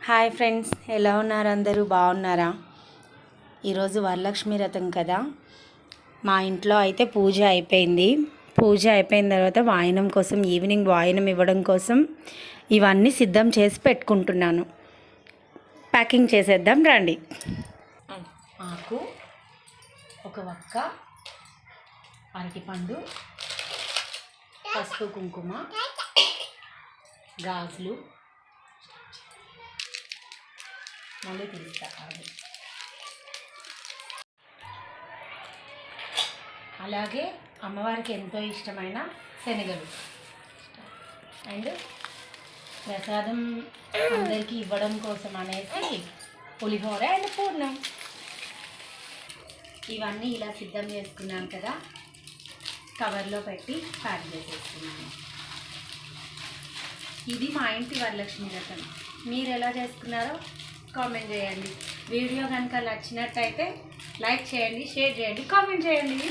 Hi friends, ఎలా ఉన్నారు? అందరూ బాగున్నారా? ఈరోజు వరలక్ష్మి వ్రతం కదా. మా ఇంట్లో అయితే పూజ అయిపోయింది. పూజ అయిపోయిన తర్వాత వాయనం కోసం, ఈవినింగ్ వాయనం ఇవ్వడం కోసం ఇవన్నీ సిద్ధం చేసి పెట్టుకుంటున్నాను. ప్యాకింగ్ చేసేద్దాం రండి. ఆకు, ఒక వక్క, అరటిపండు, పసుపు కుంకుమ, గాజులు, మళ్ళీ తీస్తా. అలాగే అమ్మవారికి ఎంతో ఇష్టమైన శనగలు అండ్ ప్రసాదం అందరికీ ఇవ్వడం కోసం అనేసి పులిహోర అండ్ పూర్ణం. ఇవన్నీ ఇలా సిద్ధం చేసుకున్నాం కదా, కవర్లో పెట్టి ప్యాక్ చేసేసుకున్నాను. ఇది మా ఇంటి వరలక్ష్మి వ్రతం. మీరు ఎలా చేసుకున్నారో కామెంట్ చేయండి. వీడియో కనుక నచ్చినట్టయితే లైక్ చేయండి, షేర్ చేయండి, కామెంట్ చేయండి.